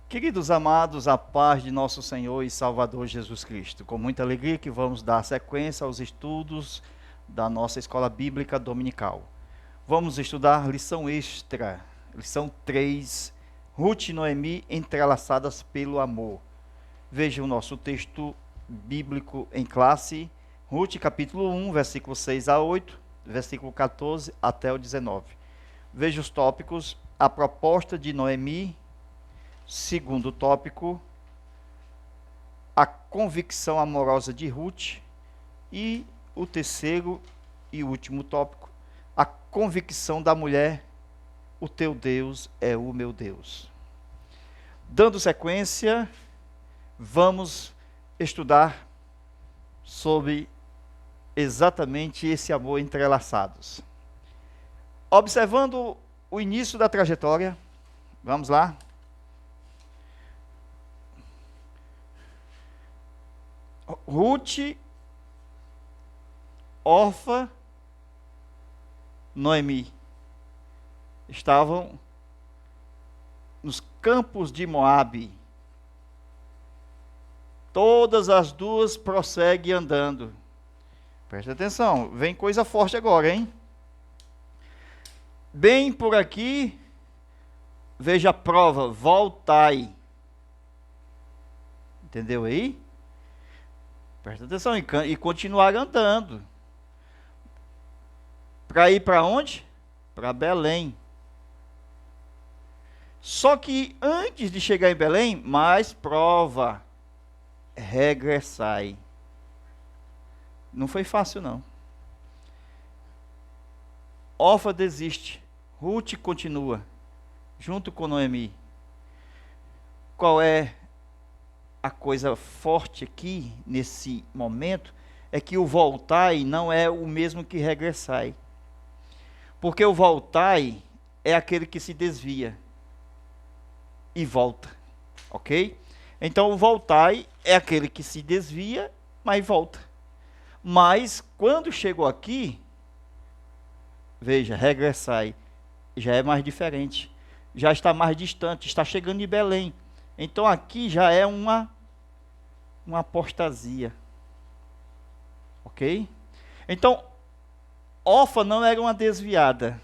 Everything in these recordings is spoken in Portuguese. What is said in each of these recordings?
Queridos amados, a paz de nosso Senhor e Salvador Jesus Cristo. Com muita alegria que vamos dar sequência aos estudos da nossa escola bíblica dominical. Vamos estudar lição extra, lição 3, Ruth e Noemi entrelaçadas pelo amor. Veja o nosso texto bíblico em classe, Ruth capítulo 1, versículo 6 a 8, versículo 14 até o 19. Veja os tópicos: a proposta de Noemi. Segundo tópico, a convicção amorosa de Ruth. E o terceiro e último tópico, a convicção da mulher: o teu Deus é o meu Deus. Dando sequência, vamos estudar sobre exatamente esse amor entrelaçados. Observando o início da trajetória, vamos lá. Ruth, Orfa, Noemi estavam nos campos de Moabe. Todas as duas prosseguem andando. Preste atenção, vem coisa forte agora, hein? Bem por aqui, veja a prova: voltai. Entendeu aí? Presta atenção, e continuar andando. Para ir para onde? Para Belém. Só que antes de chegar em Belém, mais prova: regressai. Não foi fácil, não. Orfa desiste, Ruth continua, junto com Noemi. Qual é a coisa forte aqui, nesse momento, é que o voltai não é o mesmo que regressai. Porque o voltai é aquele que se desvia e volta, ok? Então o voltai é aquele que se desvia, mas volta. Mas quando chegou aqui, veja, regressai, já é mais diferente, já está mais distante, está chegando em Belém. Então aqui já é uma apostasia, ok? Então, Orfa não era uma desviada,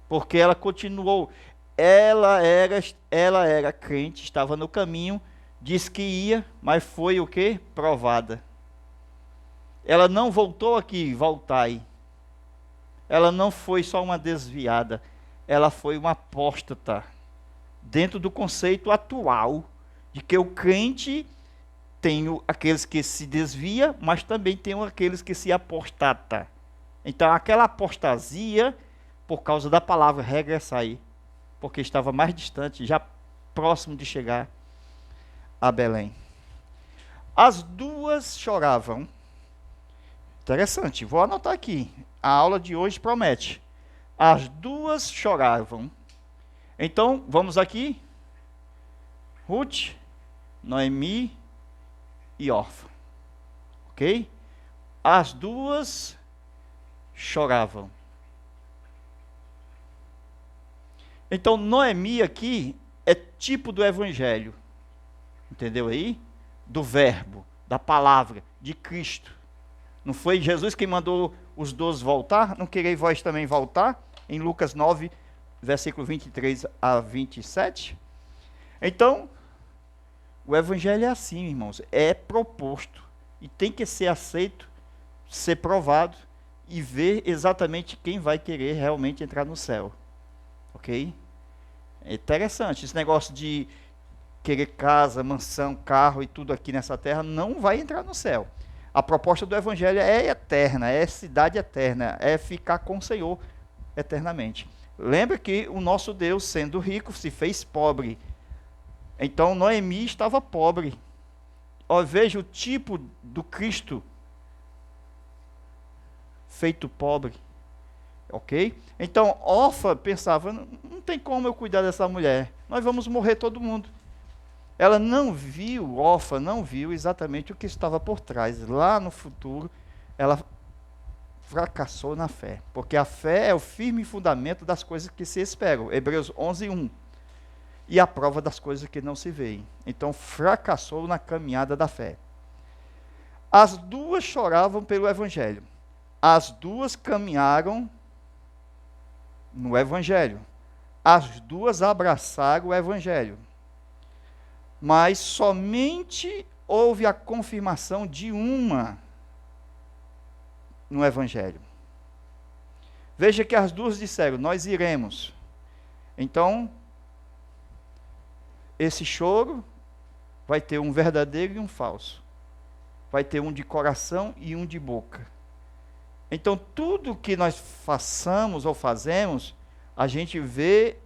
porque ela continuou, ela era crente, estava no caminho, disse que ia, mas foi o quê? Provada. Ela não voltou aqui, voltai. Ela não foi só uma desviada, ela foi uma apóstata, dentro do conceito atual, de que o crente tem aqueles que se desvia, mas também tem aqueles que se apostata. Então aquela apostasia, por causa da palavra regressar, porque estava mais distante, já próximo de chegar a Belém. As duas choravam. Interessante, vou anotar aqui. A aula de hoje promete. As duas choravam. Então, vamos aqui. Ruth, Noemi e Orfa. Ok? As duas choravam. Então, Noemi aqui é tipo do evangelho. Entendeu aí? Do verbo, da palavra, de Cristo. Não foi Jesus quem mandou os 12 voltar? Não querei vós também voltar? Em Lucas 9, versículo 23 a 27. Então, o evangelho é assim, irmãos, é proposto e tem que ser aceito, ser provado e ver exatamente quem vai querer realmente entrar no céu. Ok? É interessante, esse negócio de querer casa, mansão, carro e tudo aqui nessa terra não vai entrar no céu. A proposta do evangelho é eterna, é cidade eterna, é ficar com o Senhor eternamente. Lembra que o nosso Deus, sendo rico, se fez pobre. Então Noemi estava pobre. Ó, veja o tipo do Cristo feito pobre. Ok? Então Orfa pensava: não tem como eu cuidar dessa mulher, nós vamos morrer todo mundo. Ela não viu, Orfa não viu exatamente o que estava por trás. Lá no futuro, ela fracassou na fé, porque a fé é o firme fundamento das coisas que se esperam. Hebreus 11:1. e a prova das coisas que não se veem. Então fracassou na caminhada da fé. As duas choravam pelo Evangelho. As duas caminharam no Evangelho. As duas abraçaram o Evangelho. Mas somente houve a confirmação de uma no Evangelho. Veja que as duas disseram: nós iremos. Então, esse choro vai ter um verdadeiro e um falso. Vai ter um de coração e um de boca. Então, tudo que nós façamos ou fazemos, a gente vê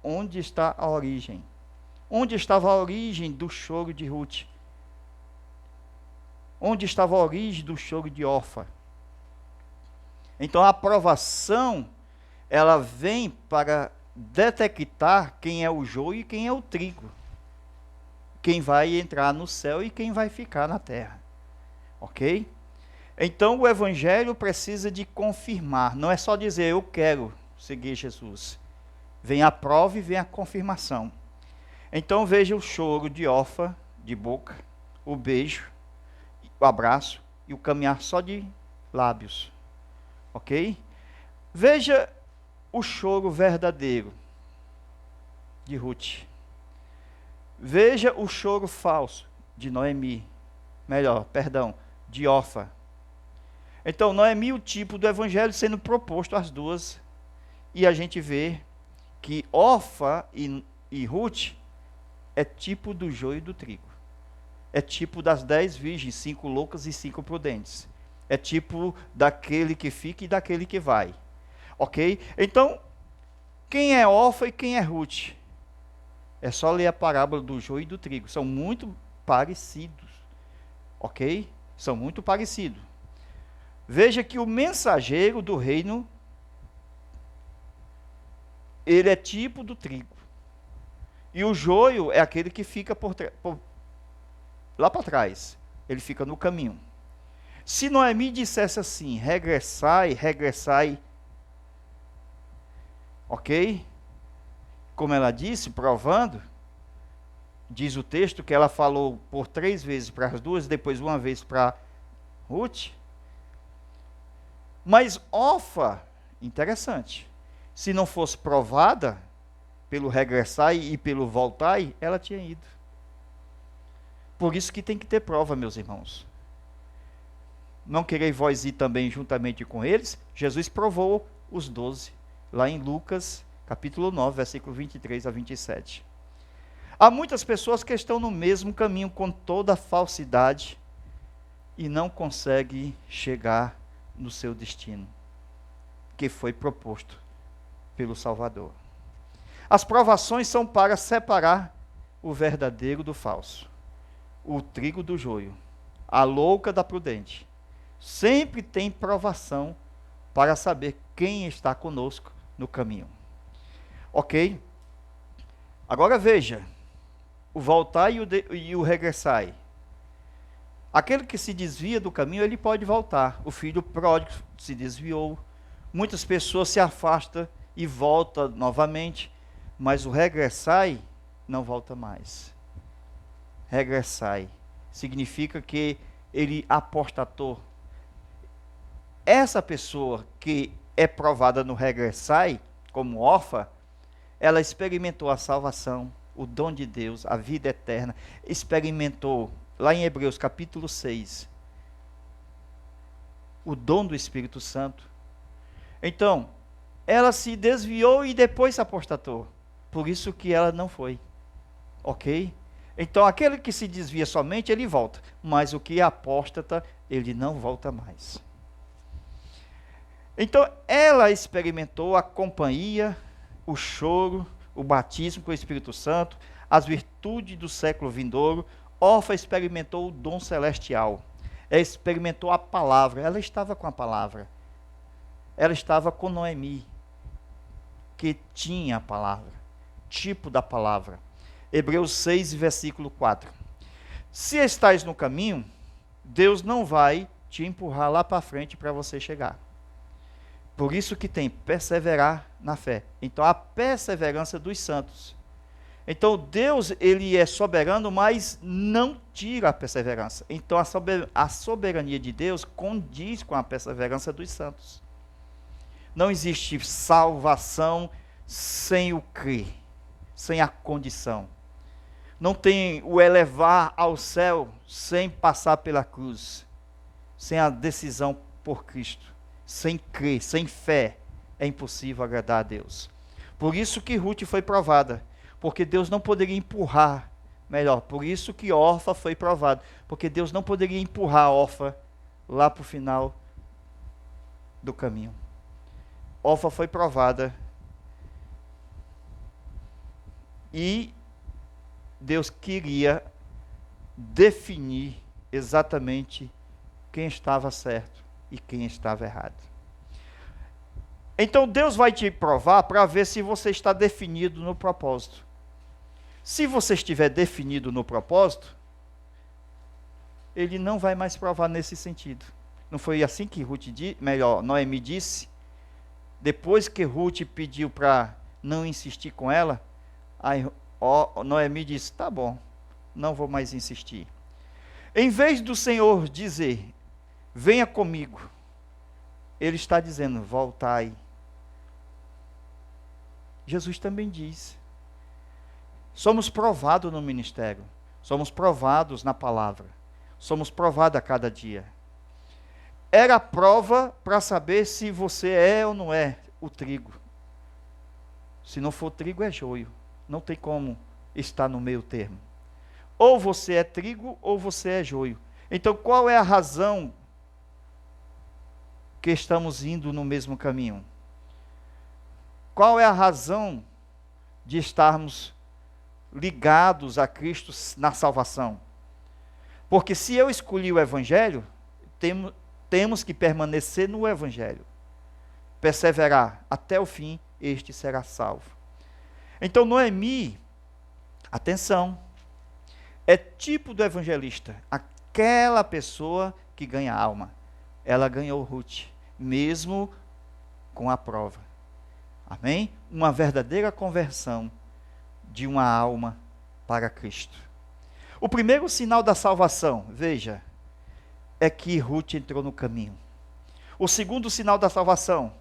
onde está a origem. Onde estava a origem do choro de Ruth? Onde estava a origem do choro de Orfa? Então, a aprovação, ela vem para detectar quem é o joio e quem é o trigo. Quem vai entrar no céu e quem vai ficar na terra. Ok? Então, o Evangelho precisa de confirmar. Não é só dizer, eu quero seguir Jesus. Vem a prova e vem a confirmação. Então, veja o choro de Orfa, de boca, o beijo, o abraço e o caminhar só de lábios. Ok? Veja o choro verdadeiro de Ruth. Veja o choro falso de Noemi. De Orfa. Então, Noemi, o tipo do evangelho sendo proposto às duas. E a gente vê que Orfa e Ruth é tipo do joio e do trigo. É tipo das 10 virgens, 5 loucas e 5 prudentes. É tipo daquele que fica e daquele que vai. Ok? Então, quem é Orfa e quem é Ruth? É só ler a parábola do joio e do trigo. São muito parecidos. Ok? São muito parecidos. Veja que o mensageiro do reino, ele é tipo do trigo. E o joio é aquele que fica lá para trás. Ele fica no caminho. Se Noemi dissesse assim, regressai, ok? Como ela disse, provando, diz o texto que ela falou por 3 vezes para as duas, depois uma vez para Ruth. Mas Orfa, interessante, se não fosse provada pelo regressar e pelo voltar, ela tinha ido. Por isso que tem que ter prova, meus irmãos. Não quereis vós ir também juntamente com eles? Jesus provou os 12, lá em Lucas, capítulo 9, versículo 23 a 27. Há muitas pessoas que estão no mesmo caminho com toda a falsidade e não conseguem chegar no seu destino, que foi proposto pelo Salvador. As provações são para separar o verdadeiro do falso, o trigo do joio, a louca da prudente. Sempre tem provação para saber quem está conosco no caminho. Ok? Agora veja, o voltar e o regressar. Aquele que se desvia do caminho, ele pode voltar. O filho pródigo se desviou. Muitas pessoas se afastam e voltam novamente. Mas o regressar não volta mais. Regressar significa que ele apostatou. Essa pessoa que é provada no regressar, como Orfa, ela experimentou a salvação, o dom de Deus, a vida eterna. Experimentou, lá em Hebreus capítulo 6, o dom do Espírito Santo. Então, ela se desviou e depois se apostatou. Por isso que ela não foi. Ok? Então, aquele que se desvia somente, ele volta. Mas o que é apóstata, ele não volta mais. Então, ela experimentou a companhia, o choro, o batismo com o Espírito Santo, as virtudes do século vindouro. Orfa experimentou o dom celestial. Ela experimentou a palavra. Ela estava com a palavra. Ela estava com Noemi, que tinha a palavra, tipo da palavra. Hebreus 6, versículo 4. Se estáis no caminho, Deus não vai te empurrar lá para frente para você chegar. Por isso que tem perseverar na fé. Então, a perseverança dos santos. Então Deus, ele é soberano, mas não tira a perseverança. Então a soberania de Deus condiz com a perseverança dos santos. Não existe salvação sem o crer, sem a condição. Não tem o elevar ao céu sem passar pela cruz, sem a decisão por Cristo. Sem crer, sem fé, é impossível agradar a Deus. Por isso que Ruth foi provada, porque Deus não poderia empurrar, melhor, por isso que Orfa foi provada, porque Deus não poderia empurrar Orfa lá para o final do caminho. Orfa foi provada e Deus queria definir exatamente quem estava certo e quem estava errado. Então Deus vai te provar para ver se você está definido no propósito. Se você estiver definido no propósito, ele não vai mais provar nesse sentido. Não foi assim que Noemi disse? Depois que Ruth pediu para não insistir com ela, aí Noemi disse, tá bom, não vou mais insistir. Em vez do Senhor dizer, venha comigo, ele está dizendo, voltai. Jesus também diz, somos provados no ministério, somos provados na palavra, somos provados a cada dia. Era a prova para saber se você é ou não é o trigo. Se não for trigo, é joio. Não tem como estar no meio termo. Ou você é trigo ou você é joio. Então, qual é a razão que estamos indo no mesmo caminho? Qual é a razão de estarmos ligados a Cristo na salvação? Porque se eu escolhi o Evangelho, temos que permanecer no Evangelho. Perseverar até o fim, este será salvo. Então Noemi, atenção, é tipo do evangelista, aquela pessoa que ganha alma. Ela ganhou Ruth, mesmo com a prova. Amém? Uma verdadeira conversão de uma alma para Cristo. O primeiro sinal da salvação, veja, é que Ruth entrou no caminho. O segundo sinal da salvação,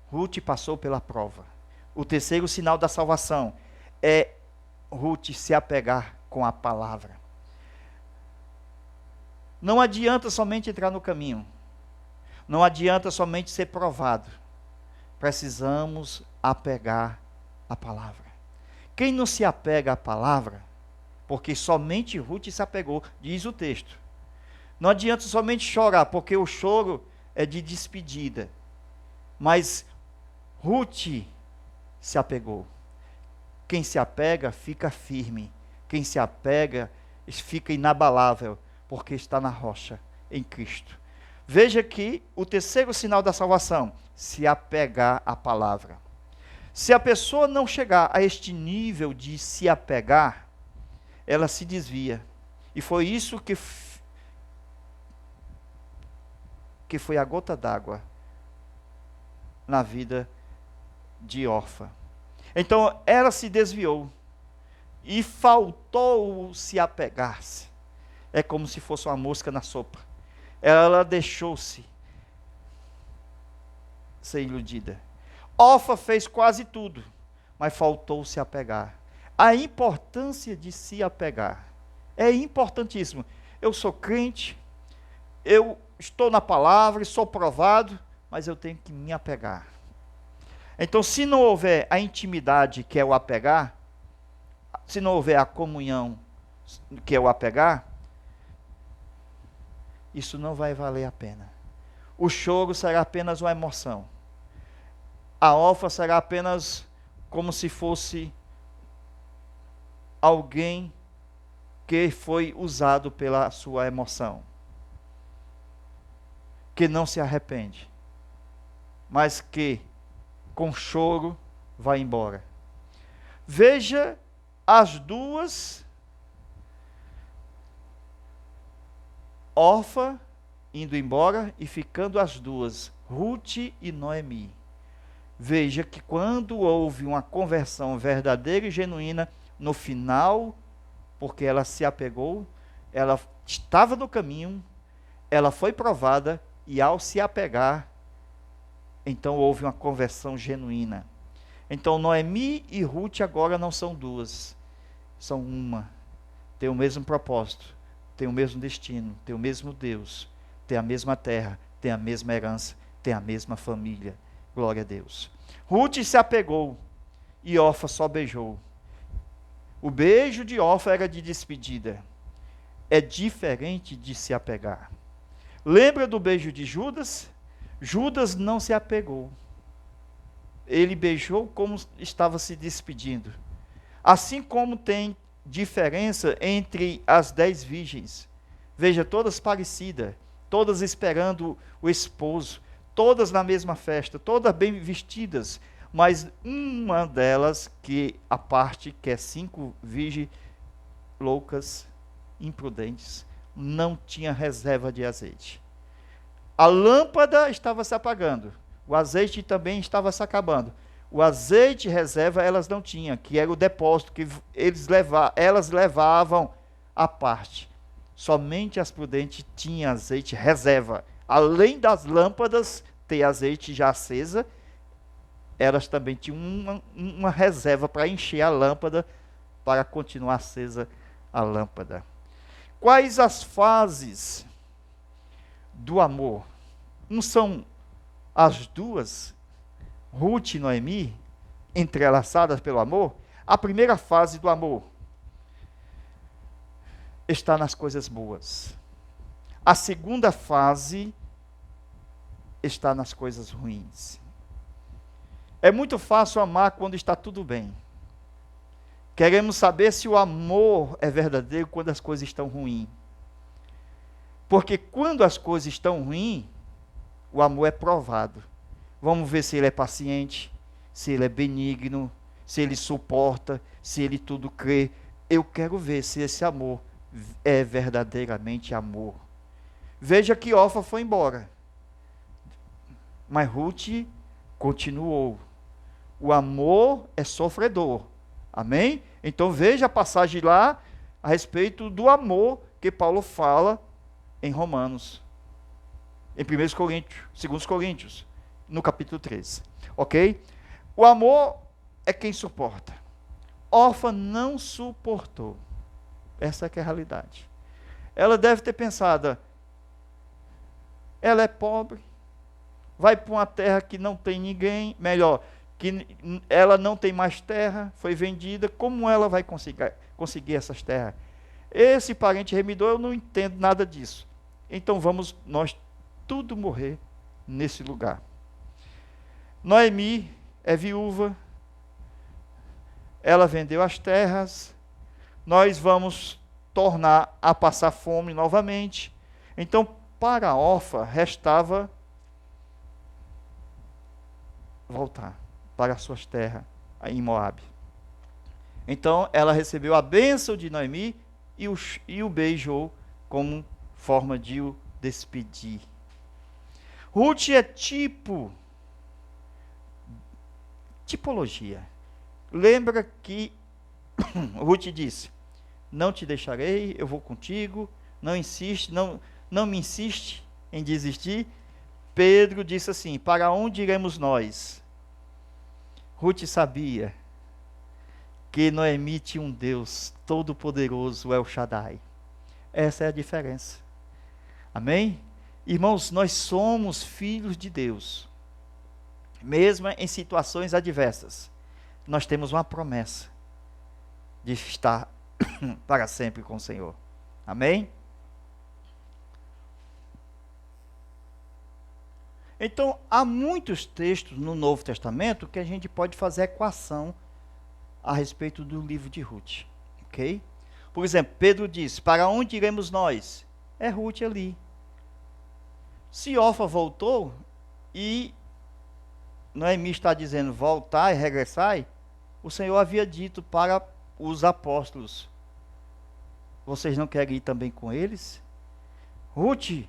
Ruth passou pela prova. O terceiro sinal da salvação é Ruth se apegar com a palavra. Não adianta somente entrar no caminho. Não adianta somente ser provado. Precisamos apegar a palavra. Quem não se apega à palavra, porque somente Ruth se apegou, diz o texto. Não adianta somente chorar, porque o choro é de despedida. Mas Ruth se apegou. Quem se apega fica firme. Quem se apega fica inabalável, porque está na rocha, em Cristo. Veja que o terceiro sinal da salvação, se apegar à palavra. Se a pessoa não chegar a este nível de se apegar, ela se desvia. E foi isso que foi a gota d'água na vida de Orfa. Então ela se desviou e faltou se apegar-se. É como se fosse uma mosca na sopa. Ela deixou-se ser iludida. Orfa fez quase tudo, mas faltou se apegar. A importância de se apegar é importantíssimo. Eu sou crente, eu estou na palavra, sou provado, mas eu tenho que me apegar. Então, se não houver a intimidade, que é o apegar, se não houver a comunhão, que é o apegar, isso não vai valer a pena. O choro será apenas uma emoção. A Orfa será apenas como se fosse alguém que foi usado pela sua emoção, que não se arrepende, mas que com choro vai embora. Veja as duas, Orfa indo embora e ficando as duas, Ruth e Noemi. Veja que quando houve uma conversão verdadeira e genuína, no final, porque ela se apegou, ela estava no caminho, ela foi provada, e ao se apegar, então houve uma conversão genuína. Então Noemi e Ruth agora não são duas, são uma. Tem o mesmo propósito, tem o mesmo destino, tem o mesmo Deus, tem a mesma terra, tem a mesma herança, tem a mesma família. Glória a Deus. Ruth se apegou e Orfa só beijou. O beijo de Orfa era de despedida. É diferente de se apegar. Lembra do beijo de Judas? Judas não se apegou. Ele beijou como estava se despedindo. Assim como tem diferença entre as 10 virgens. Veja, todas parecidas, todas esperando o esposo, todas na mesma festa, todas bem vestidas, mas uma delas, que a parte que é 5 virgens loucas, imprudentes, não tinha reserva de azeite. A lâmpada estava se apagando, o azeite também estava se acabando. O azeite reserva elas não tinham, que era o depósito que elas levavam à parte. Somente as prudentes tinham azeite reserva. Além das lâmpadas ter azeite já acesa, elas também tinham uma reserva para encher a lâmpada, para continuar acesa a lâmpada. Quais as fases do amor? Não são as duas, Ruth e Noemi, entrelaçadas pelo amor? A primeira fase do amor está nas coisas boas. A segunda fase está nas coisas ruins. É muito fácil amar quando está tudo bem. Queremos saber se o amor é verdadeiro quando as coisas estão ruins. Porque quando as coisas estão ruins, o amor é provado. Vamos ver se ele é paciente, se ele é benigno, se ele suporta, se ele tudo crê. Eu quero ver se esse amor é verdadeiramente amor. Veja que Orfa foi embora, mas Ruth continuou. O amor é sofredor. Amém? Então veja a passagem lá a respeito do amor que Paulo fala em Romanos, em 1 Coríntios, 2 Coríntios, no capítulo 13. Ok? O amor é quem suporta. Orfa não suportou. Essa é que é a realidade. Ela deve ter pensado, ela é pobre, vai para uma terra que não tem ninguém, melhor, que ela não tem mais terra, foi vendida, como ela vai conseguir essas terras? Esse parente remidor, eu não entendo nada disso. Então vamos nós tudo morrer nesse lugar. Noemi é viúva, ela vendeu as terras, nós vamos tornar a passar fome novamente. Então, para Orfa, restava voltar para as suas terras em Moabe. Então, ela recebeu a bênção de Noemi e o beijou como forma de o despedir. Ruth é tipologia. Lembra que Ruth disse, não te deixarei, eu vou contigo, não me insiste em desistir. Pedro disse assim, para onde iremos nós? Ruth sabia que Noemi tinha um Deus todo-poderoso, El Shaddai. Essa é a diferença. Amém? Irmãos, nós somos filhos de Deus. Mesmo em situações adversas, nós temos uma promessa de estar para sempre com o Senhor. Amém? Então, há muitos textos no Novo Testamento que a gente pode fazer equação a respeito do livro de Ruth. Ok? Por exemplo, Pedro diz, para onde iremos nós? É Ruth ali. Se Orfa voltou e Noemi está dizendo voltar e regressar, o Senhor havia dito para os apóstolos, vocês não querem ir também com eles? Ruth,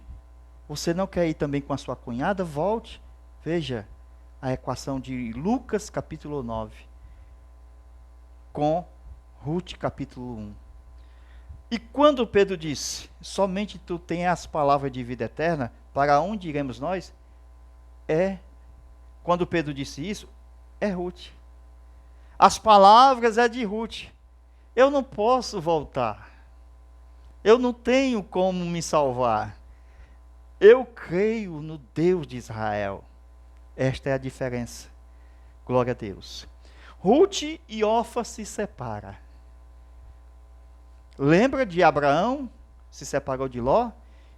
você não quer ir também com a sua cunhada? Volte. Veja a equação de Lucas capítulo 9 com Ruth capítulo 1. E quando Pedro disse, somente tu tens as palavras de vida eterna, para onde iremos nós? Quando Pedro disse isso, é Ruth. As palavras é de Ruth. Eu não posso voltar. Eu não tenho como me salvar. Eu creio no Deus de Israel. Esta é a diferença. Glória a Deus. Ruth e Orfa se separam. Lembra de Abraão se separou de Ló?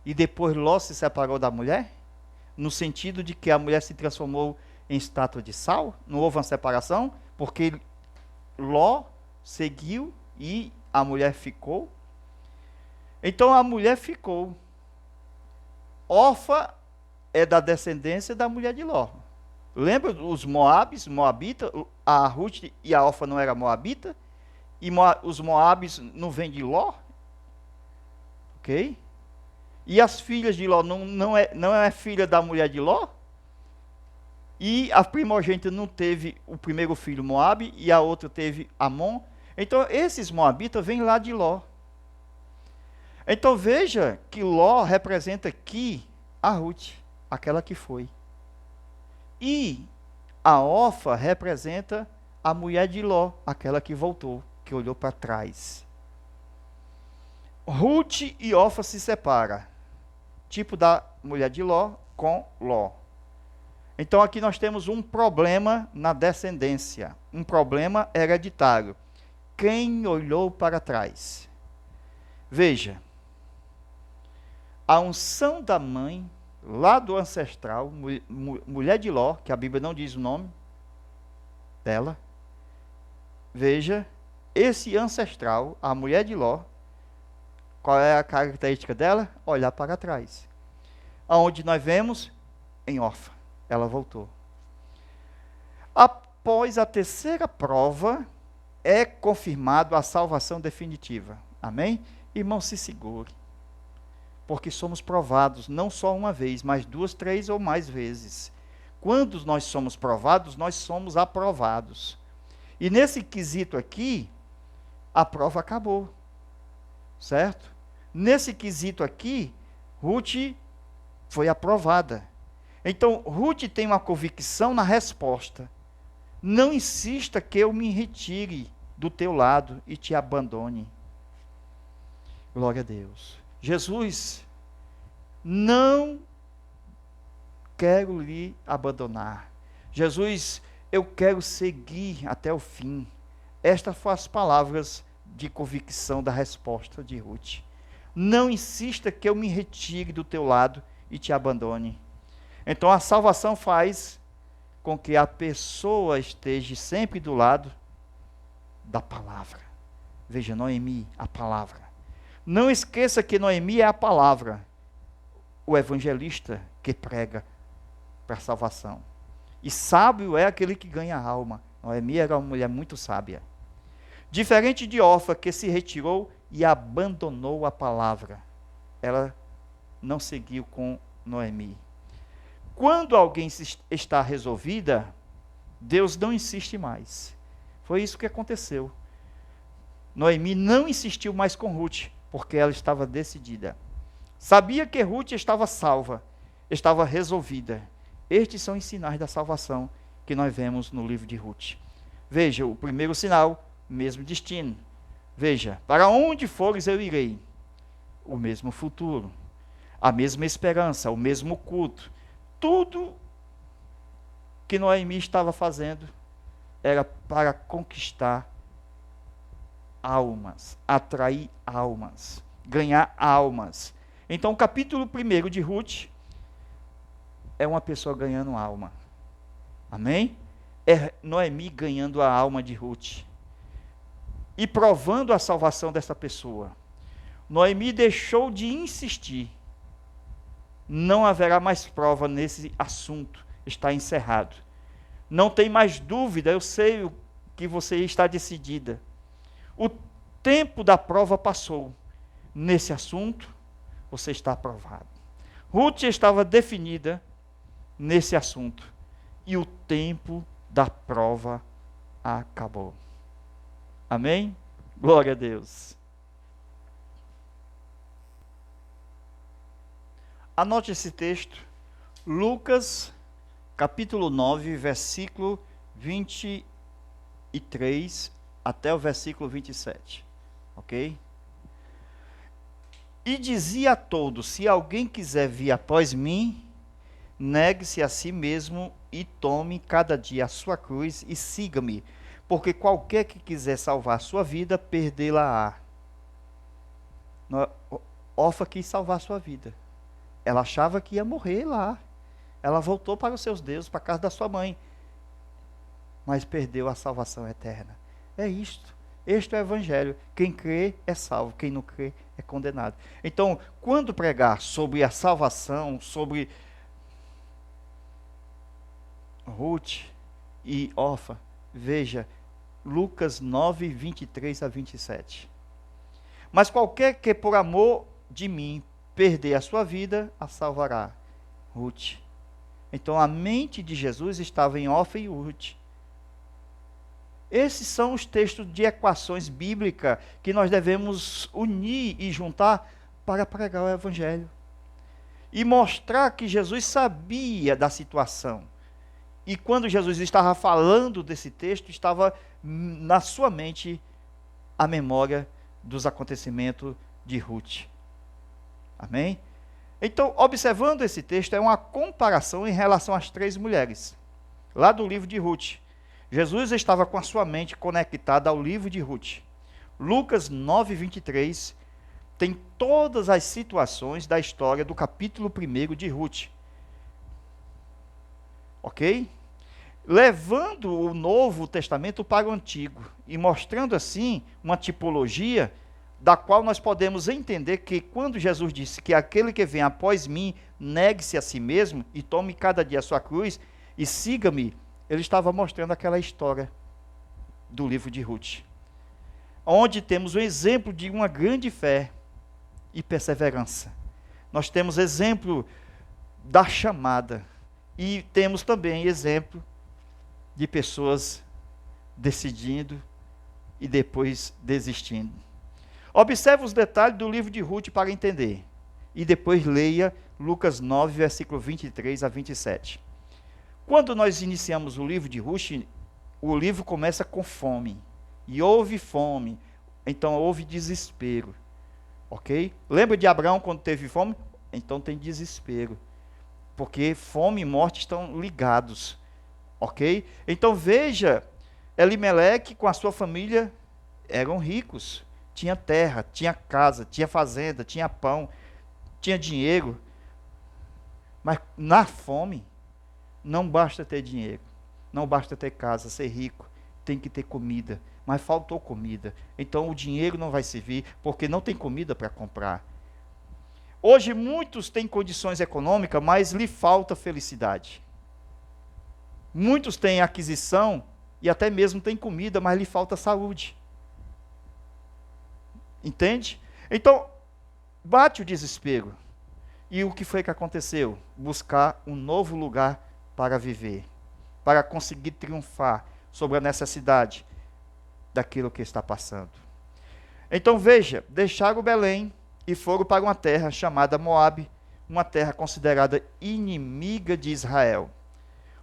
E depois Ló se separou da mulher? No sentido de que a mulher se transformou em estátua de sal? Não houve uma separação? Porque Ló seguiu e a mulher ficou? Então a mulher ficou. Orfa é da descendência da mulher de Ló. Lembra os moabitas? A Ruth e a Orfa não eram moabitas? E os moabis não vêm de Ló? Ok? E as filhas de Ló não é filha da mulher de Ló? E a primogênita não teve o primeiro filho Moabe e a outra teve Amon? Então esses moabitas vêm lá de Ló. Então veja que Ló representa aqui a Ruth, aquela que foi. E a Orfa representa a mulher de Ló, aquela que voltou, que olhou para trás. Ruth e Orfa se separam. Tipo da mulher de Ló com Ló. Então aqui nós temos um problema na descendência. Um problema hereditário. Quem olhou para trás? Veja. A unção da mãe, lá do ancestral, mulher de Ló, que a Bíblia não diz o nome dela. Veja, esse ancestral, a mulher de Ló, qual é a característica dela? Olhar para trás. Aonde nós vemos? Em Orfa. Ela voltou. Após a terceira prova, é confirmado a salvação definitiva. Amém? Irmão, se segure. Porque somos provados, não só uma vez, mas 2, 3 ou mais vezes. Quando nós somos provados, nós somos aprovados. E nesse quesito aqui, a prova acabou. Certo? Nesse quesito aqui, Ruth foi aprovada. Então, Ruth tem uma convicção na resposta. Não insista que eu me retire do teu lado e te abandone. Glória a Deus. Jesus, não quero lhe abandonar. Jesus, eu quero seguir até o fim. Estas foram as palavras de convicção da resposta de Ruth. Não insista que eu me retire do teu lado e te abandone. Então a salvação faz com que a pessoa esteja sempre do lado da palavra. Veja, Noemi, a palavra. Não esqueça que Noemi é a palavra, o evangelista que prega para a salvação. E sábio é aquele que ganha a alma. Noemi era uma mulher muito sábia. Diferente de Orfa, que se retirou e abandonou a palavra. Ela não seguiu com Noemi. Quando alguém está resolvida, Deus não insiste mais. Foi isso que aconteceu. Noemi não insistiu mais com Ruth, porque ela estava decidida. Sabia que Ruth estava salva, estava resolvida. Estes são os sinais da salvação que nós vemos no livro de Ruth. Veja, o primeiro sinal, mesmo destino. Veja, para onde fores eu irei. O mesmo futuro, a mesma esperança, o mesmo culto. Tudo que Noemi estava fazendo era para conquistar almas, atrair almas, ganhar almas. Então, o capítulo 1 de Ruth é uma pessoa ganhando alma. Amém? É Noemi ganhando a alma de Ruth e provando a salvação dessa pessoa. Noemi deixou de insistir. Não haverá mais prova nesse assunto. Está encerrado. Não tem mais dúvida, eu sei que você está decidida. O tempo da prova passou. Nesse assunto, você está aprovado. Ruth estava definida nesse assunto. E o tempo da prova acabou. Amém? Glória a Deus. Anote esse texto, Lucas, capítulo 9, versículo 23 até o versículo 27. Ok? E dizia a todos: se alguém quiser vir após mim, negue-se a si mesmo e tome cada dia a sua cruz e siga-me, porque qualquer que quiser salvar sua vida, perdê-la-á. Orfa quis salvar sua vida. Ela achava que ia morrer lá. Ela voltou para os seus deuses, para a casa da sua mãe, mas perdeu a salvação eterna. É isto. Este é o evangelho. Quem crê é salvo, quem não crê é condenado. Então, quando pregar sobre a salvação, sobre Ruth e Orfa, veja Lucas 9, 23 a 27. Mas qualquer que por amor de mim perder a sua vida, a salvará. Ruth. Então a mente de Jesus estava em Orfa e Ruth. Esses são os textos de equações bíblicas que nós devemos unir e juntar para pregar o evangelho. E mostrar que Jesus sabia da situação. E quando Jesus estava falando desse texto, estava na sua mente a memória dos acontecimentos de Ruth. Amém? Então, observando esse texto, é uma comparação em relação às 3 mulheres, lá do livro de Ruth. Jesus estava com a sua mente conectada ao livro de Ruth. Lucas 9, 23 tem todas as situações da história do capítulo 1 de Ruth. Ok? Levando o Novo Testamento para o Antigo e mostrando assim uma tipologia da qual nós podemos entender que quando Jesus disse que aquele que vem após mim, negue-se a si mesmo e tome cada dia a sua cruz e siga-me, ele estava mostrando aquela história do livro de Ruth, onde temos um exemplo de uma grande fé e perseverança. Nós temos exemplo da chamada e temos também exemplo de pessoas decidindo e depois desistindo. Observe os detalhes do livro de Ruth para entender. E depois leia Lucas 9, versículo 23 a 27. Quando nós iniciamos o livro de Ruth, o livro começa com fome. E houve fome, então houve desespero. Ok? Lembra de Abraão quando teve fome? Então tem desespero. Porque fome e morte estão ligados. Ok? Então veja, Elimeleque com a sua família eram ricos. Tinha terra, tinha casa, tinha fazenda, tinha pão, tinha dinheiro. Mas na fome, não basta ter dinheiro, não basta ter casa, ser rico, tem que ter comida. Mas faltou comida, então o dinheiro não vai servir, porque não tem comida para comprar. Hoje muitos têm condições econômicas, mas lhe falta felicidade. Muitos têm aquisição e até mesmo têm comida, mas lhe falta saúde. Entende? Então, bate o desespero. E o que foi que aconteceu? Buscar um novo lugar para viver, para conseguir triunfar sobre a necessidade daquilo que está passando. Então veja, deixaram Belém e foram para uma terra chamada Moabe, uma terra considerada inimiga de Israel.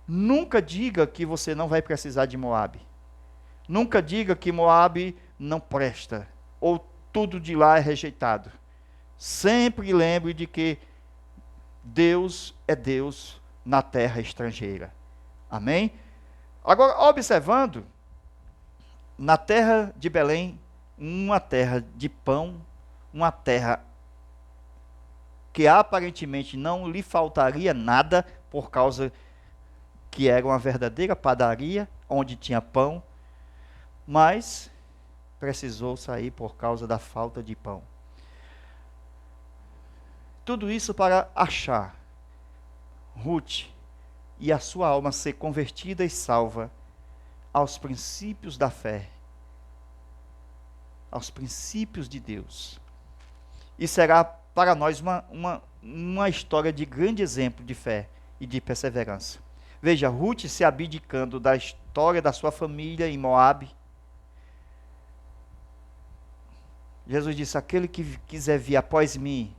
Nunca diga que você não vai precisar de Moabe. Nunca diga que Moabe não presta, ou tudo de lá é rejeitado. Sempre lembre de que Deus é Deus na terra estrangeira. Amém? Agora, observando, na terra de Belém, uma terra de pão, uma terra que aparentemente não lhe faltaria nada, por causa que era uma verdadeira padaria, onde tinha pão, mas precisou sair por causa da falta de pão. Tudo isso para achar Ruth e a sua alma ser convertida e salva aos princípios da fé, aos princípios de Deus. E será para nós uma história de grande exemplo de fé e de perseverança. Veja, Ruth se abdicando da história da sua família em Moabe, Jesus disse: aquele que quiser vir após mim,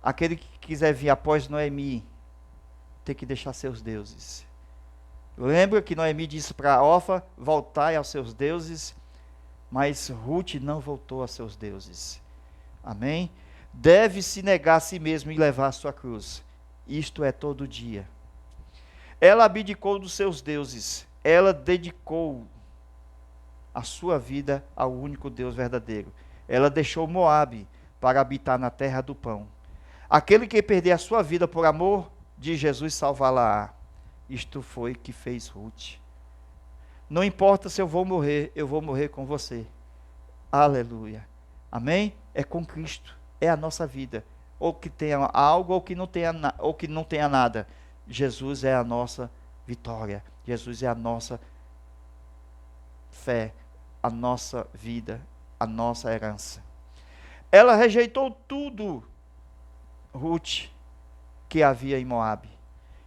aquele que quiser vir após Noemi, tem que deixar seus deuses. Lembra que Noemi disse para Orfa: voltai aos seus deuses, mas Ruth não voltou aos seus deuses. Amém? Deve se negar a si mesmo e levar a sua cruz. Isto é todo dia. Ela abdicou dos seus deuses. Ela dedicou a sua vida ao único Deus verdadeiro. Ela deixou Moabe para habitar na terra do pão. Aquele que perder a sua vida por amor de Jesus, salvá-la-á. Isto foi que fez Ruth. Não importa se eu vou morrer com você. Aleluia. Amém? É com Cristo. É a nossa vida. Ou que tenha algo, ou que não tenha nada. Jesus é a nossa vitória. Jesus é a nossa fé, a nossa vida, a nossa herança. Ela rejeitou tudo, Ruth, que havia em Moabe.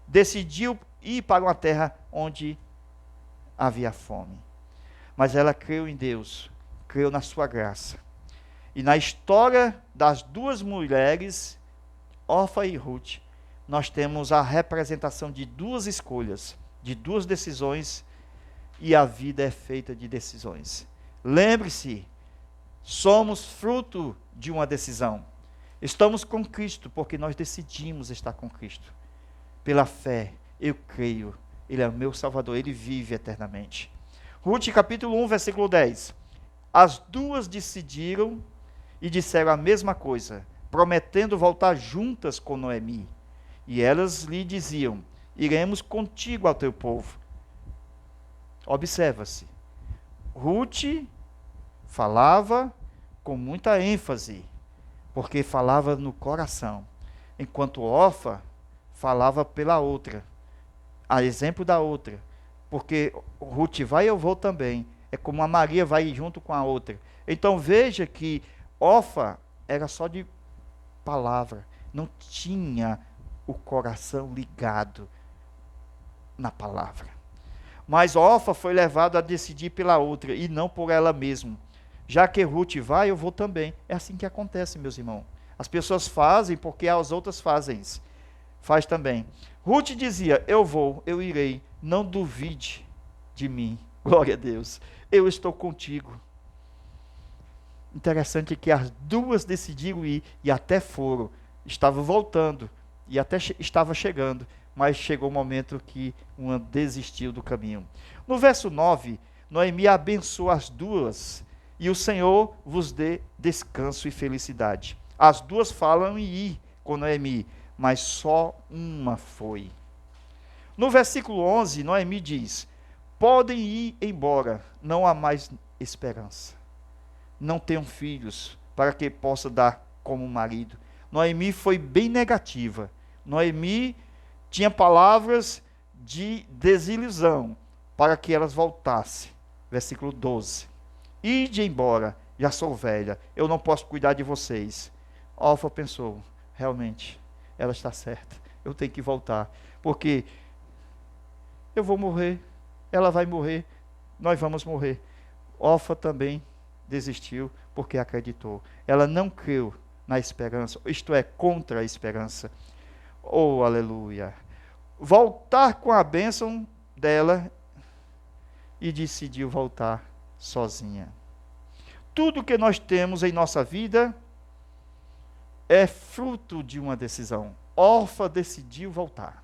Decidiu ir para uma terra onde havia fome. Mas ela creu em Deus, creu na sua graça. E na história das duas mulheres, Orfa e Ruth, nós temos a representação de duas escolhas, de duas decisões, e a vida é feita de decisões. Lembre-se, somos fruto de uma decisão. Estamos com Cristo porque nós decidimos estar com Cristo. Pela fé, eu creio, Ele é o meu Salvador, Ele vive eternamente. Ruth capítulo 1, versículo 10. As duas decidiram e disseram a mesma coisa, prometendo voltar juntas com Noemi. E elas lhe diziam: iremos contigo ao teu povo. Observa-se, Ruth falava com muita ênfase, porque falava no coração, enquanto Orfa falava pela outra, a exemplo da outra, porque Ruth vai, eu vou também, é como a Maria vai junto com a outra. Então veja que Orfa era só de palavra, não tinha o coração ligado na palavra. Mas Orfa foi levado a decidir pela outra e não por ela mesma. Já que Ruth vai, eu vou também. É assim que acontece, meus irmãos. As pessoas fazem porque as outras fazem. Faz também. Ruth dizia: eu vou, eu irei, não duvide de mim. Glória a Deus. Eu estou contigo. Interessante que as duas decidiram ir e até foram. Estavam voltando e até estava chegando, mas chegou o momento que uma desistiu do caminho. No verso 9, Noemi abençoa as duas, e o Senhor vos dê descanso e felicidade. As duas falam em ir com Noemi, mas só uma foi. No versículo 11, Noemi diz: podem ir embora, não há mais esperança. Não tenham filhos, para que possa dar como marido. Noemi foi bem negativa. Noemi tinha palavras de desilusão para que elas voltassem. Versículo 12. Ide embora, já sou velha, eu não posso cuidar de vocês. Orfa pensou: realmente, ela está certa, eu tenho que voltar, porque eu vou morrer, ela vai morrer, nós vamos morrer. Orfa também desistiu porque acreditou. Ela não creu na esperança, isto é, contra a esperança. Oh, aleluia. Voltar com a bênção dela e decidiu voltar sozinha. Tudo que nós temos em nossa vida é fruto de uma decisão. Orfa decidiu voltar.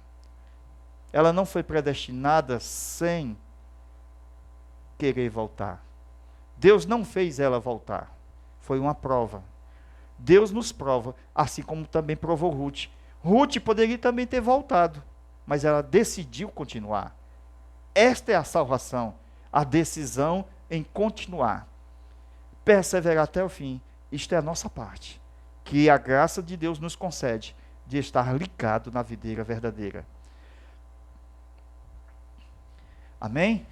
Ela não foi predestinada sem querer voltar. Deus não fez ela voltar. Foi uma prova. Deus nos prova, assim como também provou Ruth. Ruth poderia também ter voltado, mas ela decidiu continuar. Esta é a salvação, a decisão em continuar. Perseverar até o fim. Isto é a nossa parte, que a graça de Deus nos concede, de estar ligado na videira verdadeira. Amém?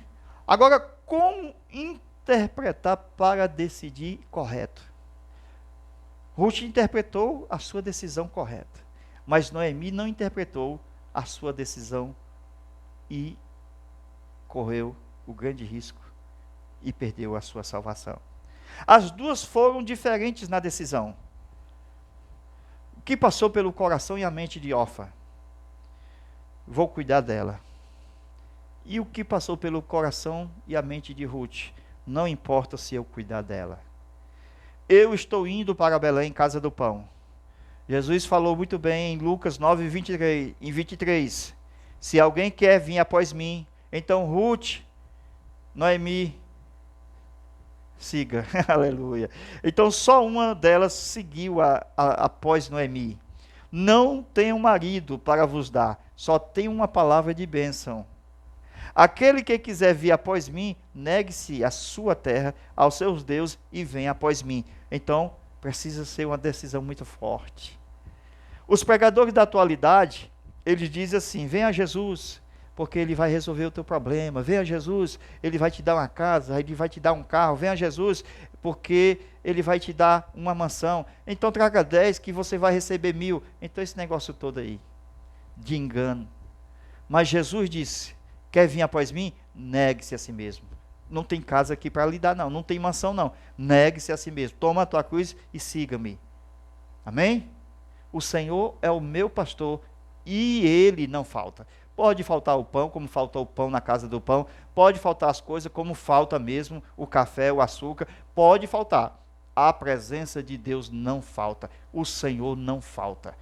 Agora, como interpretar para decidir correto? Ruth interpretou a sua decisão correta, mas Noemi não interpretou a sua decisão e correu o grande risco e perdeu a sua salvação. As duas foram diferentes na decisão. O que passou pelo coração e a mente de Orfa? Vou cuidar dela. E o que passou pelo coração e a mente de Ruth? Não importa se eu cuidar dela. Eu estou indo para Belém, casa do pão. Jesus falou muito bem em Lucas 9, 23. Se alguém quer vir após mim, então Ruth, Noemi, siga. Aleluia. Então só uma delas seguiu após Noemi. Não tenho marido para vos dar, só tenho uma palavra de bênção. Aquele que quiser vir após mim, negue-se a sua terra, aos seus deuses e venha após mim. Então, precisa ser uma decisão muito forte. Os pregadores da atualidade, eles dizem assim: venha a Jesus, porque Ele vai resolver o teu problema. Venha a Jesus, Ele vai te dar uma casa, Ele vai te dar um carro. Venha a Jesus, porque Ele vai te dar uma mansão. Então traga 10 que você vai receber 1000. Então esse negócio todo aí, de engano. Mas Jesus disse: quer vir após mim? Negue-se a si mesmo. Não tem casa aqui para lhe dar, não. Não tem mansão, não. Negue-se a si mesmo. Toma a tua cruz e siga-me. Amém? O Senhor é o meu pastor e Ele não falta. Pode faltar o pão, como falta o pão na casa do pão. Pode faltar as coisas, como falta mesmo o café, o açúcar. Pode faltar. A presença de Deus não falta. O Senhor não falta.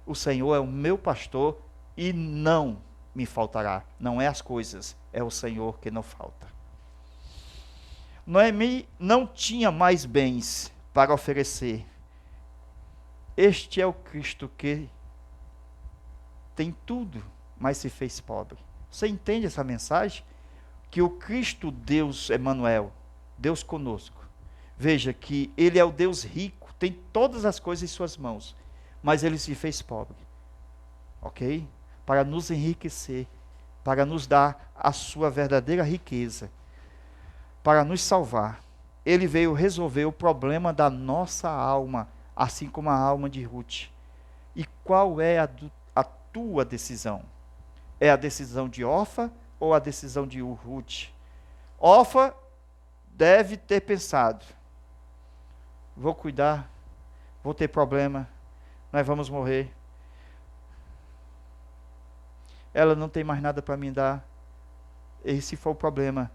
O Senhor é o meu pastor e não me faltará. Não é as coisas, é o Senhor que não falta. Noemi não tinha mais bens para oferecer. Este é o Cristo que tem tudo, mas se fez pobre. Você entende essa mensagem? Que o Cristo Deus Emanuel, Deus conosco, veja que Ele é o Deus rico, tem todas as coisas em suas mãos, mas Ele se fez pobre. Ok? Para nos enriquecer, para nos dar a sua verdadeira riqueza, para nos salvar. Ele veio resolver o problema da nossa alma, assim como a alma de Ruth. E qual é a tua decisão? É a decisão de Orfa ou a decisão de Ruth? Orfa deve ter pensado: vou cuidar, vou ter problema, nós vamos morrer. Ela não tem mais nada para me dar. Esse foi o problema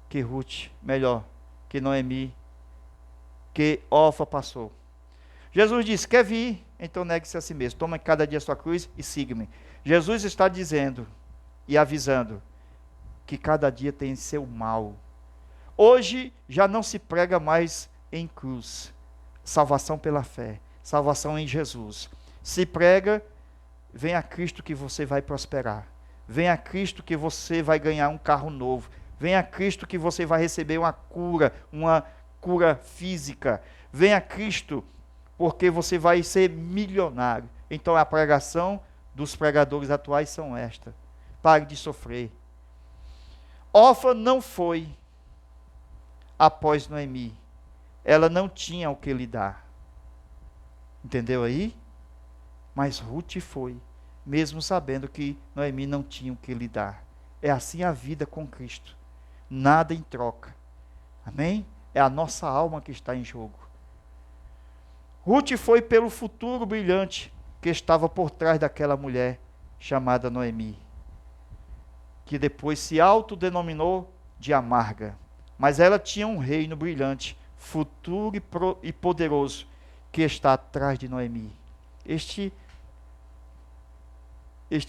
que Ruth, melhor, que Noemi, que Orfa passou. Jesus disse: quer vir? Então negue-se a si mesmo. Toma cada dia a sua cruz e siga-me. Jesus está dizendo e avisando que cada dia tem seu mal. Hoje já não se prega mais em cruz. Salvação pela fé. Salvação em Jesus. Se prega: vem a Cristo que você vai prosperar. Vem a Cristo que você vai ganhar um carro novo. Vem a Cristo que você vai receber uma cura física. Vem a Cristo porque você vai ser milionário. Então a pregação dos pregadores atuais são esta: pare de sofrer. Orfa não foi após Noemi. Ela não tinha o que lhe dar. Entendeu aí? Mas Ruth foi, mesmo sabendo que Noemi não tinha o que lhe dar. É assim a vida com Cristo. Nada em troca. Amém? É a nossa alma que está em jogo. Ruth foi pelo futuro brilhante que estava por trás daquela mulher chamada Noemi, que depois se autodenominou de amarga. Mas ela tinha um reino brilhante, futuro e poderoso, que está atrás de Noemi. Este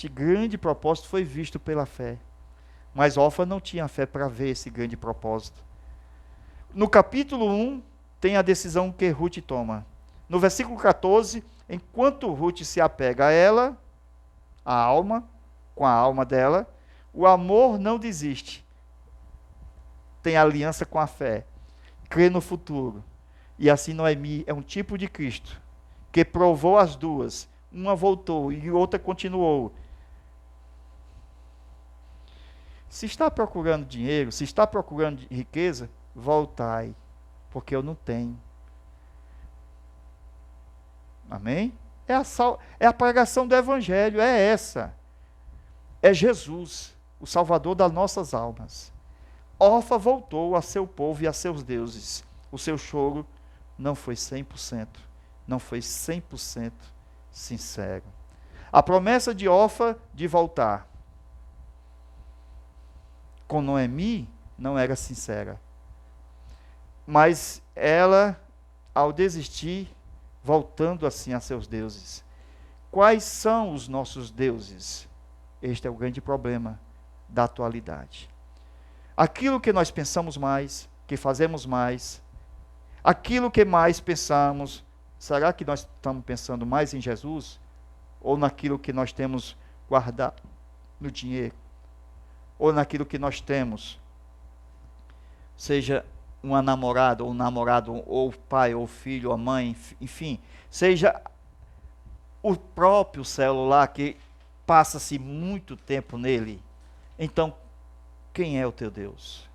grande propósito foi visto pela fé. Mas Orfa não tinha fé para ver esse grande propósito. No capítulo 1, tem a decisão que Ruth toma. No versículo 14, enquanto Ruth se apega a ela, a alma, com a alma dela, o amor não desiste. Tem aliança com a fé. Crê no futuro. E assim Noemi é um tipo de Cristo, que provou as duas. Uma voltou e outra continuou. Se está procurando dinheiro, se está procurando riqueza, voltai, porque eu não tenho. Amém? É a pregação do Evangelho, é essa. É Jesus, o Salvador das nossas almas. Orfa voltou a seu povo e a seus deuses. o seu choro não foi 100%, não foi 100% sincero. A promessa de Orfa de voltar com Noemi não era sincera. Mas ela, ao desistir, voltando assim a seus deuses. Quais são os nossos deuses? Este é o grande problema da atualidade. Aquilo que nós pensamos mais, que fazemos mais, aquilo que mais pensamos, será que nós estamos pensando mais em Jesus? Ou naquilo que nós temos guardado no dinheiro? Ou naquilo que nós temos? Seja uma namorada, ou um namorado, ou o pai, ou o filho, ou a mãe, enfim. Seja o próprio celular que passa-se muito tempo nele. Então, quem é o teu Deus?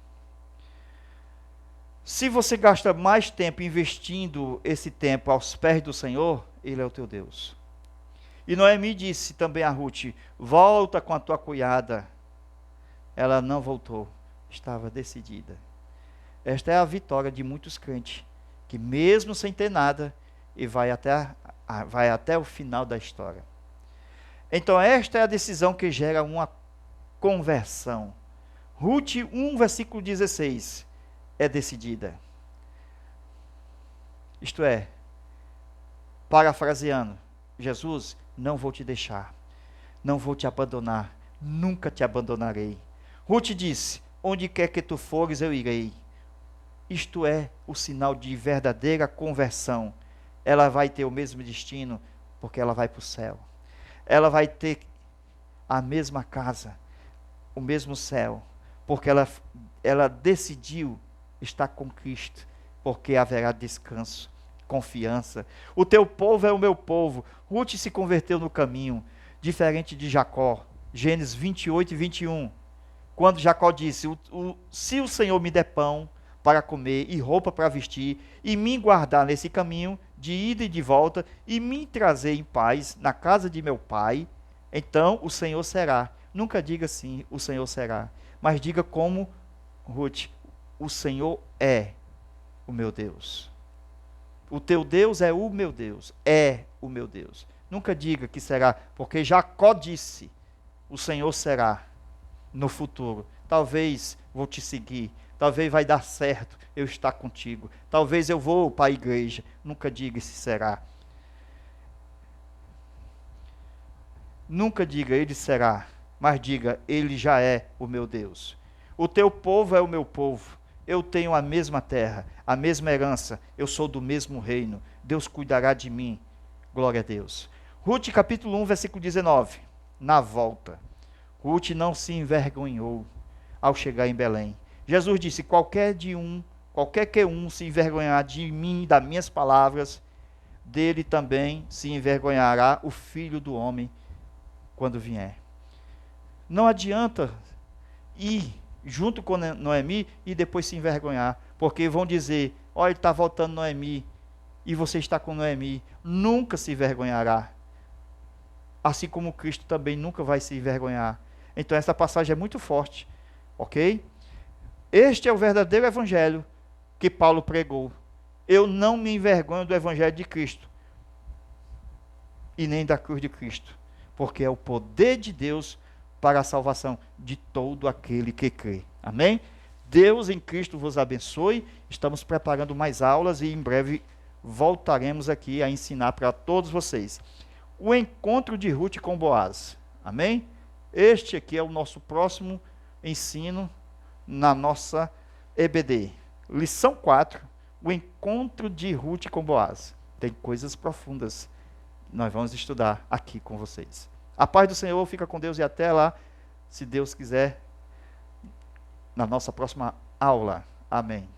Se você gasta mais tempo investindo esse tempo aos pés do Senhor, Ele é o teu Deus. E Noemi disse também a Ruth: volta com a tua cunhada. Ela não voltou, estava decidida. Esta é a vitória de muitos crentes, que mesmo sem ter nada, e vai até o final da história. Então esta é a decisão que gera uma conversão. Ruth 1, versículo 16, é decidida. Isto é, parafraseando, Jesus, não vou te deixar, não vou te abandonar, nunca te abandonarei. Ruth disse: onde quer que tu fores, eu irei. Isto é o sinal de verdadeira conversão. Ela vai ter o mesmo destino, porque ela vai para o céu. Ela vai ter a mesma casa, o mesmo céu, porque ela decidiu estar com Cristo, porque haverá descanso, confiança. O teu povo é o meu povo. Ruth se converteu no caminho, diferente de Jacó. Gênesis 28 e 21. Quando Jacó disse: se o Senhor me der pão para comer e roupa para vestir, e me guardar nesse caminho de ida e de volta, e me trazer em paz na casa de meu pai, então o Senhor será. Nunca diga assim, o Senhor será, mas diga como Ruth: o Senhor é o meu Deus. O teu Deus é o meu Deus, é o meu Deus. Nunca diga que será, porque Jacó disse: o Senhor será no futuro. Talvez vou te seguir, talvez vai dar certo eu estar contigo, talvez eu vou para a igreja. Nunca diga se será. Nunca diga ele será, mas diga ele já é o meu Deus. O teu povo é o meu povo. Eu tenho a mesma terra, a mesma herança, eu sou do mesmo reino. Deus cuidará de mim. Glória a Deus. Ruth capítulo 1, versículo 19. Na volta, Ruth não se envergonhou ao chegar em Belém. Jesus disse: qualquer que um se envergonhar de mim e das minhas palavras, dele também se envergonhará o Filho do Homem quando vier. Não adianta ir junto com Noemi e depois se envergonhar, porque vão dizer: olha, ele está voltando Noemi, e você está com Noemi. Nunca se envergonhará. Assim como Cristo também nunca vai se envergonhar. Então essa passagem é muito forte, ok? Este é o verdadeiro evangelho que Paulo pregou. Eu não me envergonho do evangelho de Cristo, e nem da cruz de Cristo, porque é o poder de Deus para a salvação de todo aquele que crê. Amém? Deus em Cristo vos abençoe. Estamos preparando mais aulas e em breve voltaremos aqui a ensinar para todos vocês. O encontro de Ruth com Boaz. Amém? Este aqui é o nosso próximo ensino na nossa EBD. Lição 4, o encontro de Ruth com Boaz. Tem coisas profundas que nós vamos estudar aqui com vocês. A paz do Senhor, fica com Deus e até lá, se Deus quiser, na nossa próxima aula. Amém.